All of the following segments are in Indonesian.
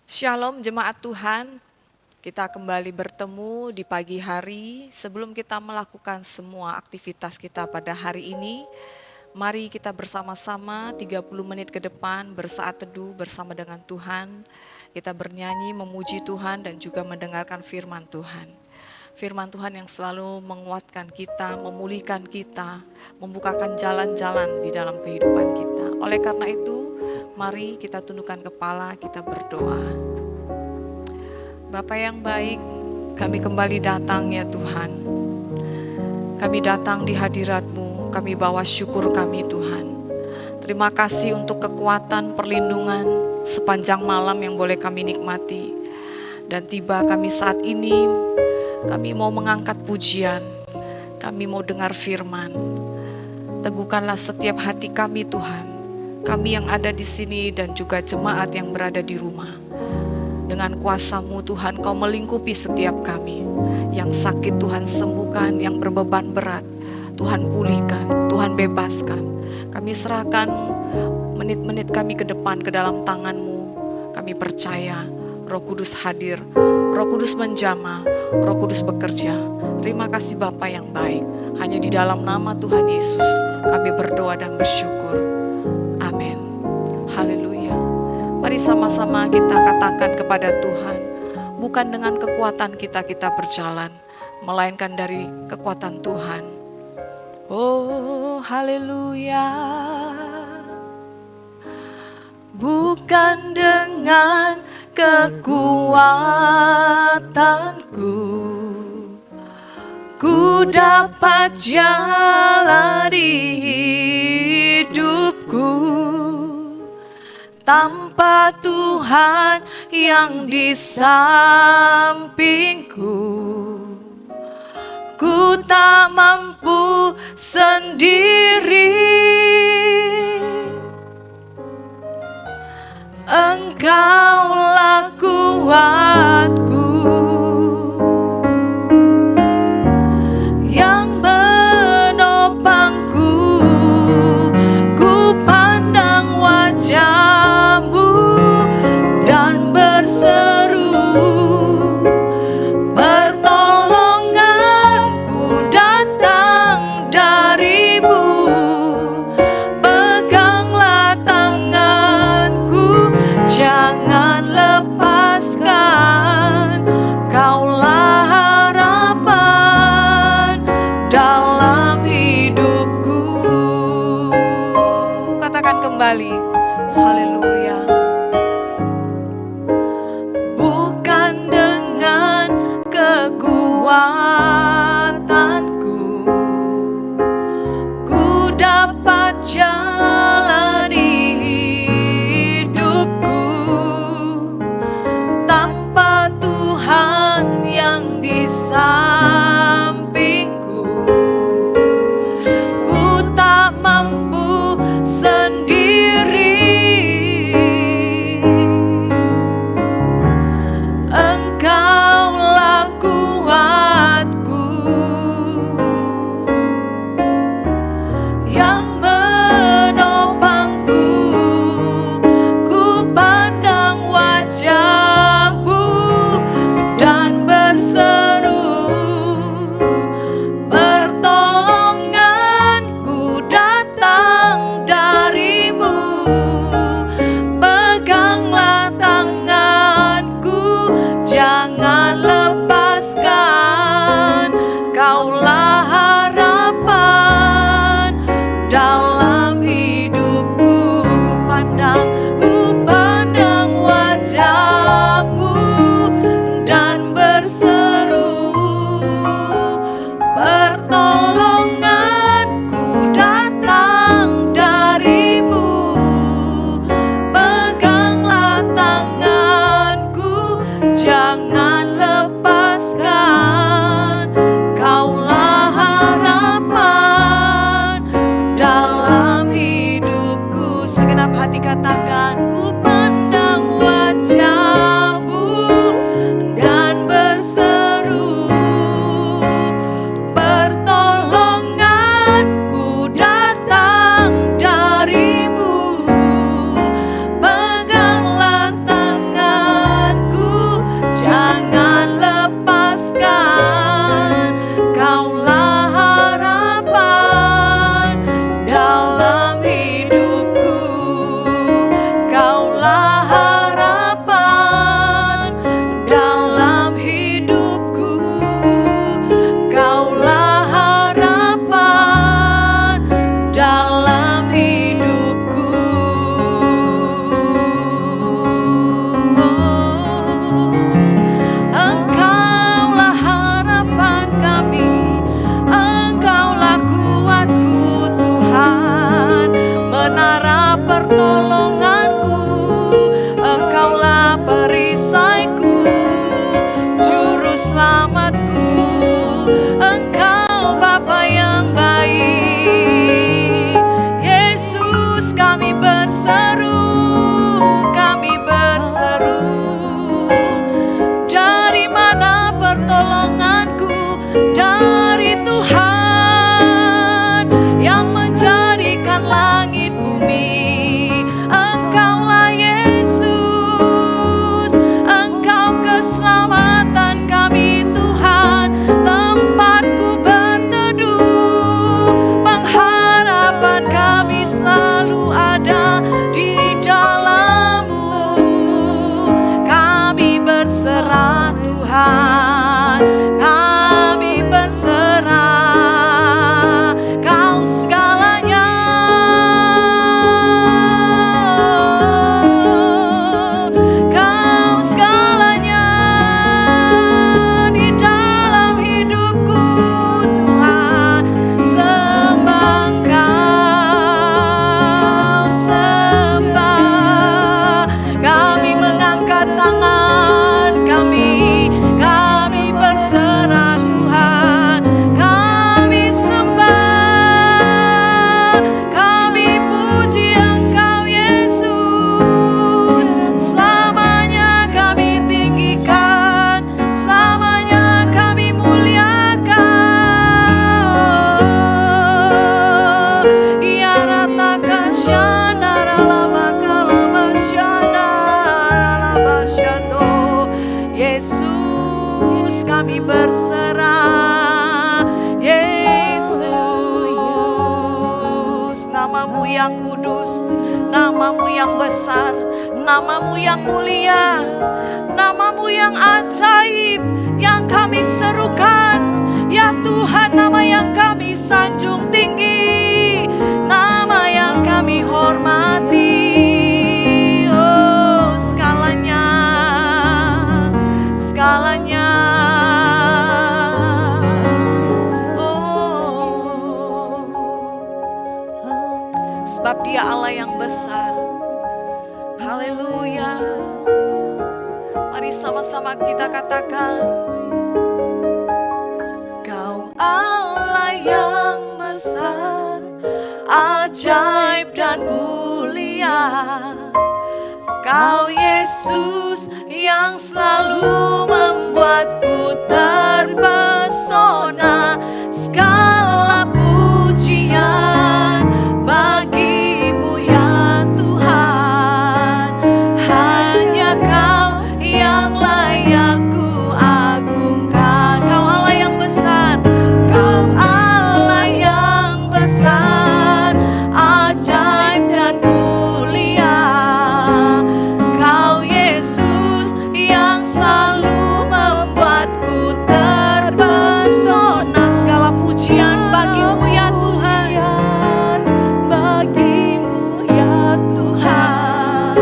Shalom jemaat Tuhan, kita kembali bertemu di pagi hari. Sebelum kita melakukan semua aktivitas kita pada hari ini, mari kita bersama-sama 30 menit ke depan bersaat teduh bersama dengan Tuhan. Kita bernyanyi, memuji Tuhan dan juga mendengarkan firman Tuhan. Firman Tuhan yang selalu menguatkan kita, memulihkan kita, membukakan jalan-jalan di dalam kehidupan kita. Oleh karena itu, mari kita tundukkan kepala, kita berdoa. Bapa yang baik, kami kembali datang ya Tuhan. Kami datang di hadirat-Mu, kami bawa syukur kami Tuhan. Terima kasih untuk kekuatan, perlindungan sepanjang malam yang boleh kami nikmati. Dan tiba kami saat ini, kami mau mengangkat pujian, kami mau dengar firman. Teguhkanlah setiap hati kami Tuhan, kami yang ada di sini dan juga jemaat yang berada di rumah. Dengan kuasa-Mu Tuhan, Kau melingkupi setiap kami. Yang sakit Tuhan sembuhkan, yang berbeban berat Tuhan pulihkan, Tuhan bebaskan. Kami serahkan menit-menit kami ke depan ke dalam tangan-Mu. Kami percaya Roh Kudus hadir, Roh Kudus menjamah, Roh Kudus bekerja. Terima kasih Bapa yang baik. Hanya di dalam nama Tuhan Yesus kami berdoa dan bersyukur. Amin. Haleluya. Mari sama-sama kita katakan kepada Tuhan, bukan dengan kekuatan kita berjalan, melainkan dari kekuatan Tuhan. Oh, haleluya. Bukan dengan kekuatanku, ku dapat jalani hidupku. Tanpa Tuhan yang di sampingku, ku tak mampu sendiri. Engkaulah kuatku, yang menopangku. Ku pandang wajah-Mu dan berseru, pertolonganku datang dari-Mu. Peganglah tanganku, jangan lepaskan. Kaulah harapan dalam hidupku. Katakan kembali, haleluya. Bukan dengan kekuatanku, ku dapat jalani hidupku. Tanpa tangan kami berserah Tuhan. Kami sembah, kami puji Engkau Yesus. Selamanya kami tinggikan, selamanya kami muliakan. Ya ratakan syandara lama kalama syandara lama syando. Yesus kami berserah. Yesus, namamu yang kudus, namamu yang besar, namamu yang mulia, namamu yang ajaib, yang kami serukan. Ya Tuhan, nama yang kami sanjung tinggi, nama yang kami hormati. Oh, segalanya, segalanya. Oh, sebab Dia Allah yang besar. Haleluya. Mari sama-sama kita katakan, Kau Allah yang besar, ajaib dan mulia. Kau Yesus yang selalu membuatku terpesona. Segala pujian bagimu ya Tuhan. Hanya Kau yang layak ku agungkan. Kau Allah yang besar, Kau Allah yang besar, ajaib dan mulia. Kau Yesus yang selalu membuatku terpesona. Segala pujian bagimu ya Tuhan, bagimu ya Tuhan.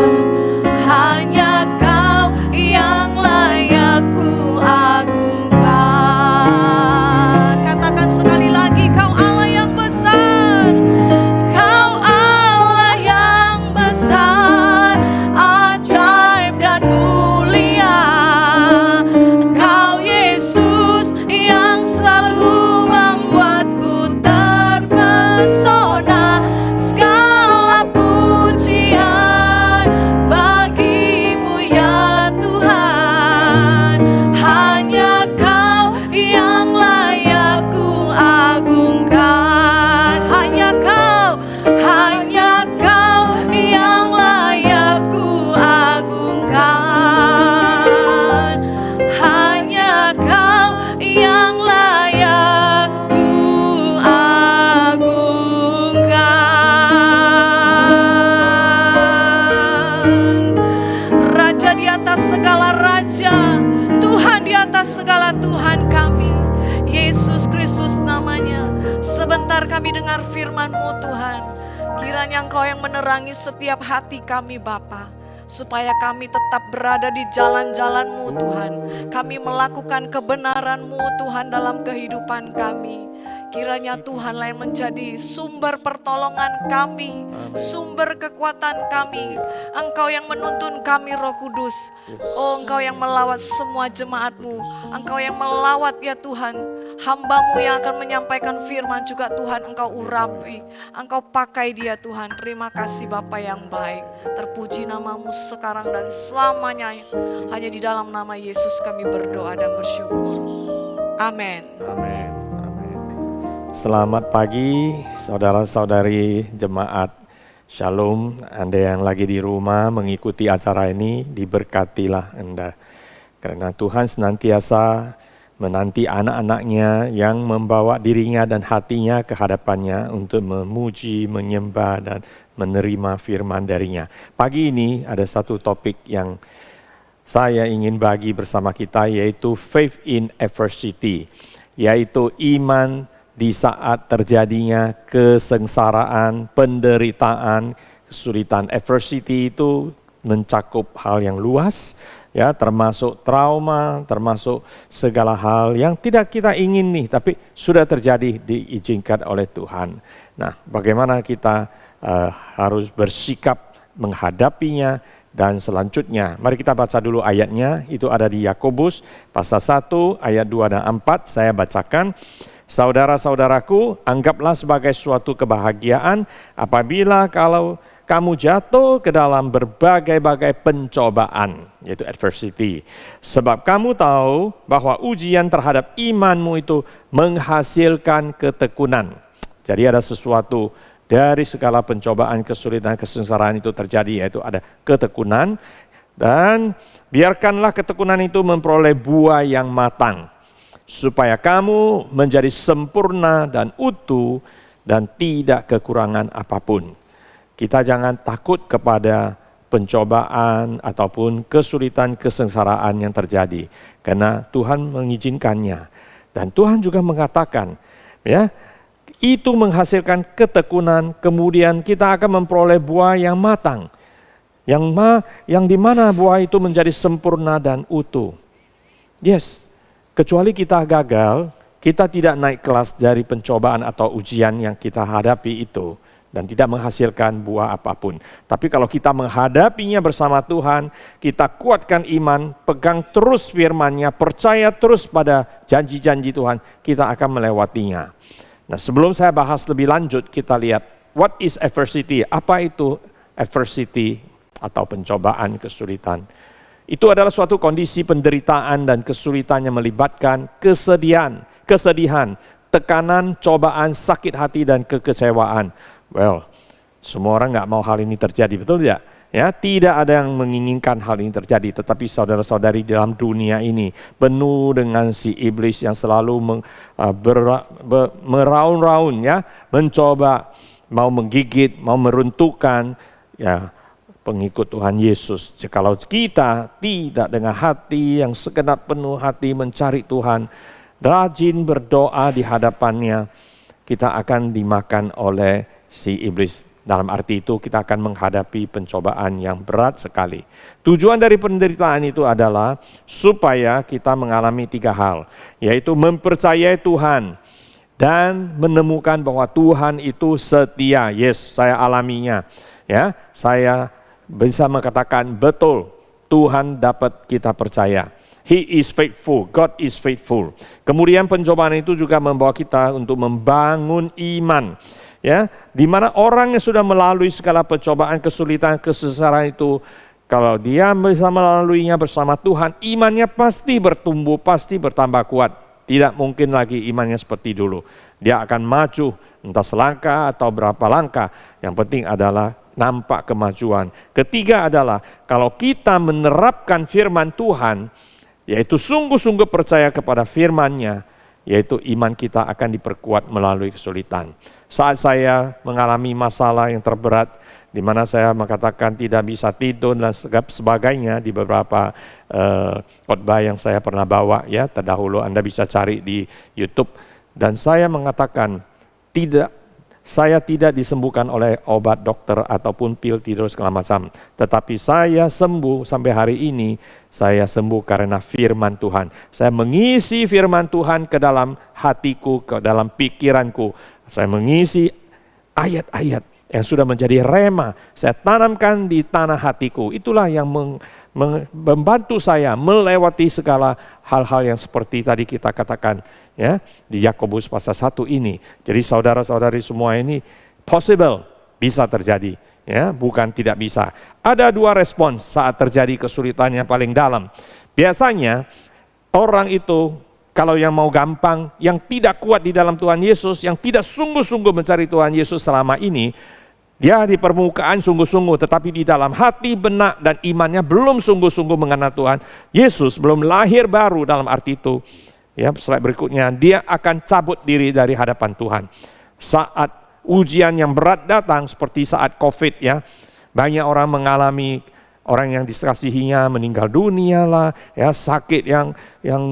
Hanya Kau yang layak ku agungkan. Katakan sekali lagi, Kau Allah yang besar, Kau Allah yang besar, ajaib dan mulia. Kau Yesus yang selalu membuatku terpesona. Segala pujian bagimu ya Tuhan. Hanya Kau yang layak ku agungkan. Hanya Kau yang layak ku agungkan. Hanya Kau yang layak ku agungkan. Raja di atas segala raja, Tuhan di atas segala Tuhan kami, Yesus Kristus namanya. Sebentar kami dengar firman-Mu Tuhan. Kiranya Engkau yang menerangi setiap hati kami Bapa, supaya kami tetap berada di jalan-jalan-Mu Tuhan. Kami melakukan kebenaran-Mu Tuhan dalam kehidupan kami. Kiranya Tuhanlah yang menjadi sumber pertolongan kami, sumber kekuatan kami. Engkau yang menuntun kami Roh Kudus. Oh, Engkau yang melawat semua jemaat-Mu. Engkau yang melawat ya Tuhan hamba-Mu yang akan menyampaikan firman juga Tuhan. Engkau urapi, Engkau pakai dia Tuhan. Terima kasih Bapa yang baik. Terpuji nama-Mu sekarang dan selamanya. Hanya di dalam nama Yesus kami berdoa dan bersyukur. Amin. Amin. Selamat pagi saudara-saudari jemaat Shalom. Anda yang lagi di rumah mengikuti acara ini, diberkatilah Anda. Karena Tuhan senantiasa menanti anak-anaknya yang membawa dirinya dan hatinya ke hadapannya untuk memuji, menyembah dan menerima firman darinya. Pagi ini ada satu topik yang saya ingin bagi bersama kita, yaitu faith in adversity, yaitu iman di saat terjadinya kesengsaraan, penderitaan, kesulitan. Adversity itu mencakup hal yang luas, ya, termasuk trauma, termasuk segala hal yang tidak kita ingin nih, tapi sudah terjadi, diizinkan oleh Tuhan. Nah, bagaimana kita harus bersikap menghadapinya dan selanjutnya. Mari kita baca dulu ayatnya, itu ada di Yakobus pasal 1 ayat 2 dan 4, saya bacakan. Saudara-saudaraku, anggaplah sebagai suatu kebahagiaan apabila kalau kamu jatuh ke dalam berbagai-bagai pencobaan, yaitu adversity. Sebab kamu tahu bahwa ujian terhadap imanmu itu menghasilkan ketekunan. Jadi ada sesuatu dari segala pencobaan, kesulitan, kesengsaraan itu terjadi, yaitu ada ketekunan. Dan biarkanlah ketekunan itu memperoleh buah yang matang, supaya kamu menjadi sempurna dan utuh dan tidak kekurangan apapun. Kita jangan takut kepada pencobaan ataupun kesulitan, kesengsaraan yang terjadi, karena Tuhan mengizinkannya. Dan Tuhan juga mengatakan, ya, itu menghasilkan ketekunan, kemudian kita akan memperoleh buah yang matang, yang dimana buah itu menjadi sempurna dan utuh. Yes, kecuali kita gagal, kita tidak naik kelas dari pencobaan atau ujian yang kita hadapi itu, dan tidak menghasilkan buah apapun. Tapi kalau kita menghadapinya bersama Tuhan, kita kuatkan iman, pegang terus firman-Nya, percaya terus pada janji-janji Tuhan, kita akan melewatinya. Nah, sebelum saya bahas lebih lanjut, kita lihat what is adversity? Apa itu adversity atau pencobaan, kesulitan? Itu adalah suatu kondisi penderitaan dan kesulitan yang melibatkan kesedihan, tekanan, cobaan, sakit hati, dan kekecewaan. Well, semua orang nggak mau hal ini terjadi, betul tidak? Ya, tidak ada yang menginginkan hal ini terjadi, tetapi saudara-saudari, dalam dunia ini penuh dengan si iblis yang selalu meraung-raung, ya, mencoba, mau menggigit, mau meruntuhkan, ya, pengikut Tuhan Yesus. Jikalau kita tidak dengan hati yang segenap penuh hati mencari Tuhan, rajin berdoa di hadapannya, kita akan dimakan oleh si iblis. Dalam arti itu kita akan menghadapi pencobaan yang berat sekali. Tujuan dari penderitaan itu adalah supaya kita mengalami 3 hal, yaitu mempercayai Tuhan dan menemukan bahwa Tuhan itu setia. Yes, saya alaminya. Ya, saya bisa mengatakan betul, Tuhan dapat kita percaya. He is faithful, God is faithful. Kemudian pencobaan itu juga membawa kita untuk membangun iman. Ya, di mana orang yang sudah melalui segala pencobaan, kesulitan, kesengsaraan itu, kalau dia bisa melaluinya bersama Tuhan, imannya pasti bertumbuh, pasti bertambah kuat. Tidak mungkin lagi imannya seperti dulu. Dia akan maju, entah selangkah atau berapa langkah. Yang penting adalah nampak kemajuan. Ketiga adalah kalau kita menerapkan firman Tuhan, yaitu sungguh-sungguh percaya kepada firman-Nya, yaitu iman kita akan diperkuat melalui kesulitan. Saat saya mengalami masalah yang terberat, di mana saya mengatakan tidak bisa tidur dan sebagainya di beberapa khotbah yang saya pernah bawa, ya, terdahulu Anda bisa cari di YouTube. Dan saya mengatakan saya tidak disembuhkan oleh obat dokter ataupun pil tidur segala macam. Tetapi saya sembuh sampai hari ini, saya sembuh karena firman Tuhan. Saya mengisi firman Tuhan ke dalam hatiku, ke dalam pikiranku. Saya mengisi ayat-ayat yang sudah menjadi rema. Saya tanamkan di tanah hatiku. Itulah yang membantu saya melewati segala hal-hal yang seperti tadi kita katakan, ya, di Yakobus pasal 1 ini. Jadi saudara-saudari semua ini possible, bisa terjadi, ya, bukan tidak bisa. Ada 2 respons saat terjadi kesulitan yang paling dalam. Biasanya orang itu kalau yang mau gampang, yang tidak kuat di dalam Tuhan Yesus, yang tidak sungguh-sungguh mencari Tuhan Yesus selama ini, dia di permukaan sungguh-sungguh, tetapi di dalam hati, benak, dan imannya belum sungguh-sungguh mengenal Tuhan Yesus, belum lahir baru dalam arti itu. Ya, slide berikutnya, dia akan cabut diri dari hadapan Tuhan. Saat ujian yang berat datang, seperti saat COVID, ya, banyak orang mengalami, orang yang dikasihinya meninggal dunia lah, ya, sakit yang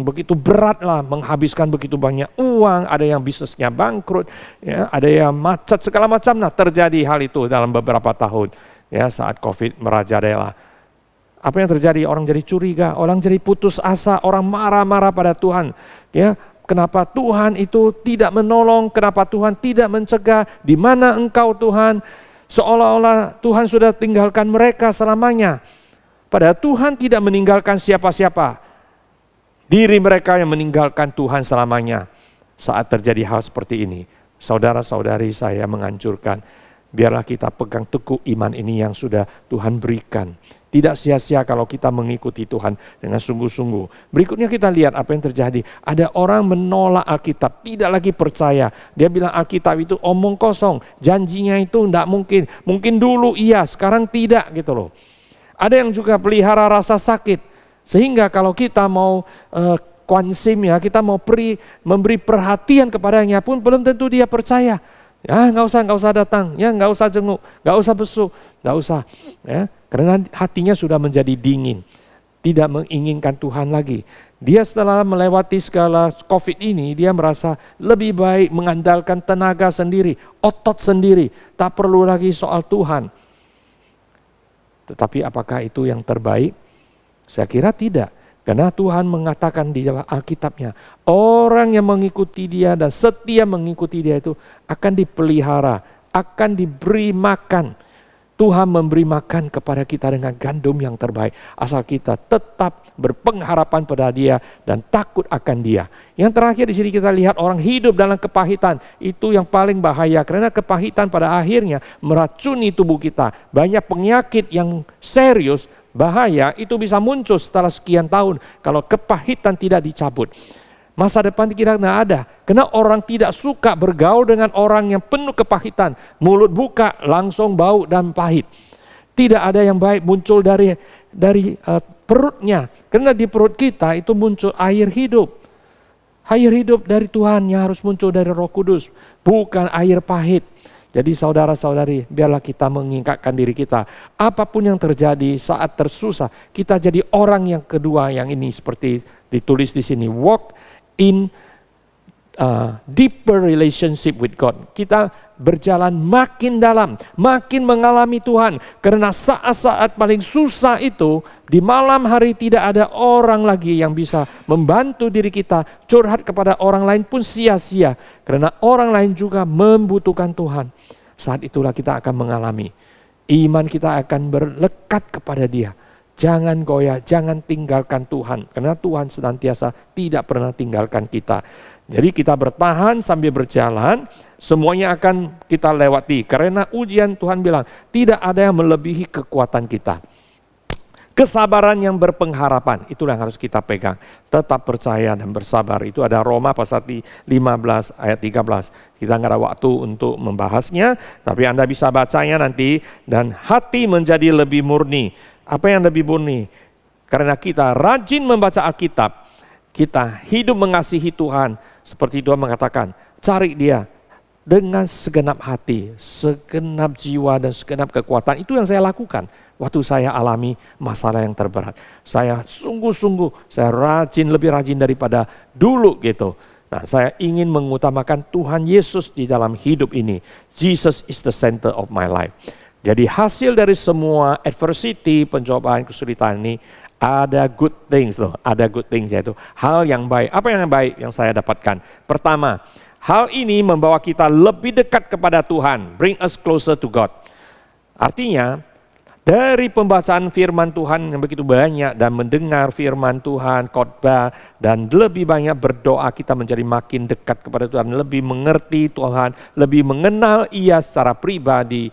begitu berat lah, menghabiskan begitu banyak uang, ada yang bisnisnya bangkrut, ya, ada yang macet, segala macam. Nah, terjadi hal itu dalam beberapa tahun, ya, saat COVID merajalela. Apa yang terjadi? Orang jadi curiga, orang jadi putus asa, orang marah-marah pada Tuhan. Ya, kenapa Tuhan itu tidak menolong? Kenapa Tuhan tidak mencegah? Di mana Engkau Tuhan? Seolah-olah Tuhan sudah tinggalkan mereka selamanya. Padahal Tuhan tidak meninggalkan siapa-siapa. Diri mereka yang meninggalkan Tuhan selamanya saat terjadi hal seperti ini. Saudara-saudari, saya menganjurkan, biarlah kita pegang teguh iman ini yang sudah Tuhan berikan. Tidak sia-sia kalau kita mengikuti Tuhan dengan sungguh-sungguh. Berikutnya kita lihat apa yang terjadi. Ada orang menolak Alkitab, tidak lagi percaya. Dia bilang Alkitab itu omong kosong, janjinya itu tidak mungkin. Mungkin dulu iya, sekarang tidak gitu loh. Ada yang juga pelihara rasa sakit. Sehingga kalau kita mau konsim ya, kita mau memberi perhatian kepadanya pun belum tentu dia percaya. Ya nggak usah datang, ya nggak usah jenguk, nggak usah besuk, nggak usah. Ya, karena hatinya sudah menjadi dingin, tidak menginginkan Tuhan lagi. Dia setelah melewati segala COVID ini, dia merasa lebih baik mengandalkan tenaga sendiri, otot sendiri, tak perlu lagi soal Tuhan. Tetapi apakah itu yang terbaik? Saya kira tidak. Karena Tuhan mengatakan di dalam Alkitabnya, orang yang mengikuti dia dan setia mengikuti dia itu akan dipelihara, akan diberi makan. Tuhan memberi makan kepada kita dengan gandum yang terbaik. Asal kita tetap berpengharapan pada dia dan takut akan dia. Yang terakhir di sini kita lihat orang hidup dalam kepahitan. Itu yang paling bahaya. Karena kepahitan pada akhirnya meracuni tubuh kita. Banyak penyakit yang serius, bahaya itu bisa muncul setelah sekian tahun. Kalau kepahitan tidak dicabut. Masa depan kita tidak ada. Karena orang tidak suka bergaul dengan orang yang penuh kepahitan. Mulut buka langsung bau dan pahit. Tidak ada yang baik muncul dari perutnya. Karena di perut kita itu muncul air hidup. Air hidup dari Tuhan yang harus muncul dari Roh Kudus. Bukan air pahit. Jadi saudara-saudari, biarlah kita mengingatkan diri kita. Apapun yang terjadi saat tersusah, kita jadi orang yang kedua yang ini seperti ditulis di sini. Walk in deeper relationship with God. Kita berjalan makin dalam, makin mengalami Tuhan. Karena saat-saat paling susah itu, di malam hari tidak ada orang lagi yang bisa membantu diri kita. Curhat kepada orang lain pun sia-sia. Karena orang lain juga membutuhkan Tuhan. Saat itulah kita akan mengalami. Iman kita akan berlekat kepada Dia. Jangan goyah, jangan tinggalkan Tuhan. Karena Tuhan senantiasa tidak pernah tinggalkan kita. Jadi kita bertahan sambil berjalan, semuanya akan kita lewati. Karena ujian Tuhan bilang, tidak ada yang melebihi kekuatan kita. Kesabaran yang berpengharapan, itulah yang harus kita pegang. Tetap percaya dan bersabar. Itu ada Roma pasal 15 ayat 13. Kita nggak ada waktu untuk membahasnya, tapi Anda bisa bacanya nanti. Dan hati menjadi lebih murni. Apa yang lebih murni? Karena kita rajin membaca Alkitab, kita hidup mengasihi Tuhan. Seperti Tuhan mengatakan, cari Dia dengan segenap hati, segenap jiwa dan segenap kekuatan. Itu yang saya lakukan waktu saya alami masalah yang terberat. Saya sungguh-sungguh, saya lebih rajin daripada dulu gitu. Nah, saya ingin mengutamakan Tuhan Yesus di dalam hidup ini. Jesus is the center of my life. Jadi hasil dari semua adversity, pencobaan, kesulitan ini, ada good things loh, ada good things yaitu hal yang baik. Apa yang baik yang saya dapatkan? Pertama, hal ini membawa kita lebih dekat kepada Tuhan, bring us closer to God. Artinya, dari pembacaan firman Tuhan yang begitu banyak dan mendengar firman Tuhan, khotbah, dan lebih banyak berdoa, kita menjadi makin dekat kepada Tuhan, lebih mengerti Tuhan, lebih mengenal Ia secara pribadi.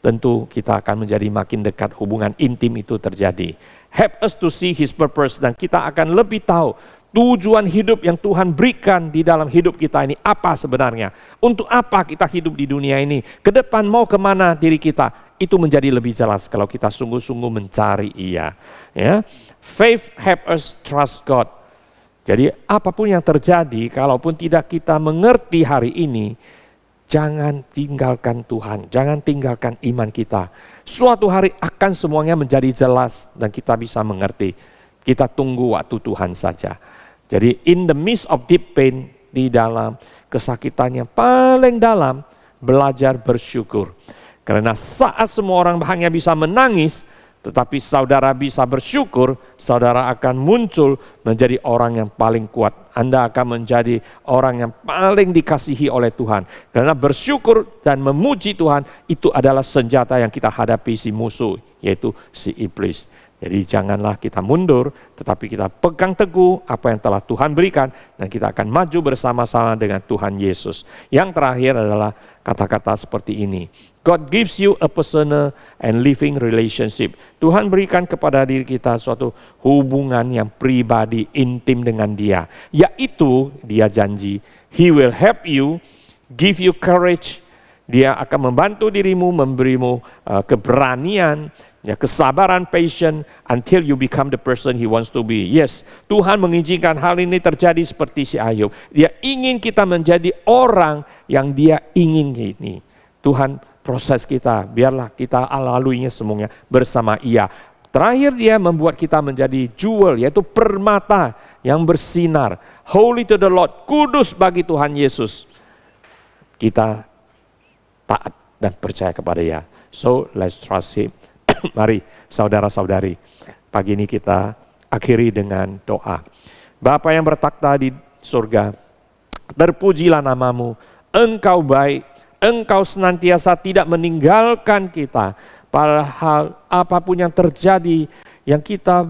Tentu kita akan menjadi makin dekat, hubungan intim itu terjadi. Help us to see His purpose, dan kita akan lebih tahu tujuan hidup yang Tuhan berikan di dalam hidup kita ini apa sebenarnya. Untuk apa kita hidup di dunia ini, ke depan mau kemana diri kita. Itu menjadi lebih jelas kalau kita sungguh-sungguh mencari Ia. Ya. Faith help us trust God. Jadi apapun yang terjadi, kalaupun tidak kita mengerti hari ini, jangan tinggalkan Tuhan, jangan tinggalkan iman kita. Suatu hari akan semuanya menjadi jelas dan kita bisa mengerti. Kita tunggu waktu Tuhan saja. Jadi in the midst of deep pain, di dalam kesakitan yang paling dalam, belajar bersyukur. Karena saat semua orang hanya bisa menangis, tetapi saudara bisa bersyukur, saudara akan muncul menjadi orang yang paling kuat. Anda akan menjadi orang yang paling dikasihi oleh Tuhan. Karena bersyukur dan memuji Tuhan, itu adalah senjata yang kita hadapi si musuh, yaitu si iblis. Jadi janganlah kita mundur, tetapi kita pegang teguh apa yang telah Tuhan berikan, dan kita akan maju bersama-sama dengan Tuhan Yesus. Yang terakhir adalah kata-kata seperti ini. God gives you a personal and living relationship. Tuhan berikan kepada diri kita suatu hubungan yang pribadi, intim dengan Dia. Yaitu Dia janji, He will help you, give you courage. Dia akan membantu dirimu, memberimu keberanian, ya, kesabaran, passion, until you become the person He wants to be. Yes, Tuhan mengizinkan hal ini terjadi seperti si Ayub. Dia ingin kita menjadi orang yang Dia ingin ini. Tuhan proses kita, biarlah kita laluinya semuanya bersama Ia. Terakhir Dia membuat kita menjadi jewel, yaitu permata yang bersinar. Holy to the Lord, kudus bagi Tuhan Yesus. Kita taat dan percaya kepada Dia. So let's trust Him. Mari saudara-saudari, pagi ini kita akhiri dengan doa. Bapa yang bertakhta di surga, terpujilah namamu, Engkau baik, Engkau senantiasa tidak meninggalkan kita. Padahal apapun yang terjadi, yang kita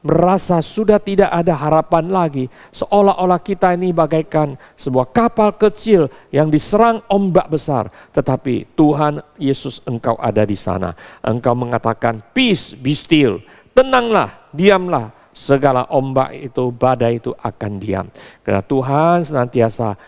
merasa sudah tidak ada harapan lagi, seolah-olah kita ini bagaikan sebuah kapal kecil yang diserang ombak besar. Tetapi Tuhan Yesus, Engkau ada di sana. Engkau mengatakan, peace, be still. Tenanglah, diamlah. Segala ombak itu, badai itu akan diam. Karena Tuhan senantiasa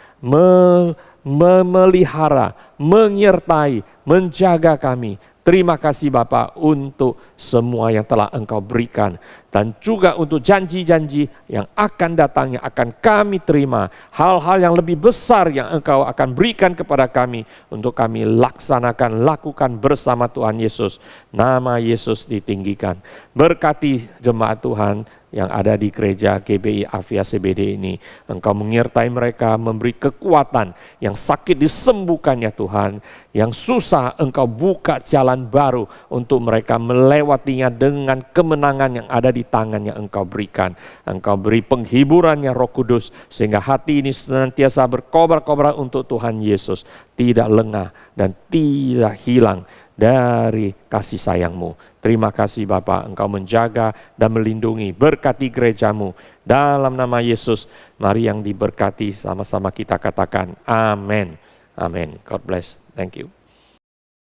memelihara, menyertai, menjaga kami. Terima kasih Bapa untuk semua yang telah Engkau berikan. Dan juga untuk janji-janji yang akan datang, yang akan kami terima. Hal-hal yang lebih besar yang Engkau akan berikan kepada kami. Untuk kami laksanakan, lakukan bersama Tuhan Yesus. Nama Yesus ditinggikan. Berkati jemaat Tuhan yang ada di gereja GBI Avia CBD ini. Engkau menyertai mereka, memberi kekuatan. Yang sakit disembuhkan ya Tuhan. Yang susah Engkau buka jalan baru untuk mereka melewatinya dengan kemenangan yang ada di tangan yang Engkau berikan. Engkau beri penghiburannya Roh Kudus, sehingga hati ini senantiasa berkobar-kobar untuk Tuhan Yesus. Tidak lengah dan tidak hilang dari kasih sayang-Mu. Terima kasih Bapa, Engkau menjaga dan melindungi, berkati gereja-Mu. Dalam nama Yesus, mari yang diberkati sama-sama kita katakan amin. Amin. God bless. Thank you.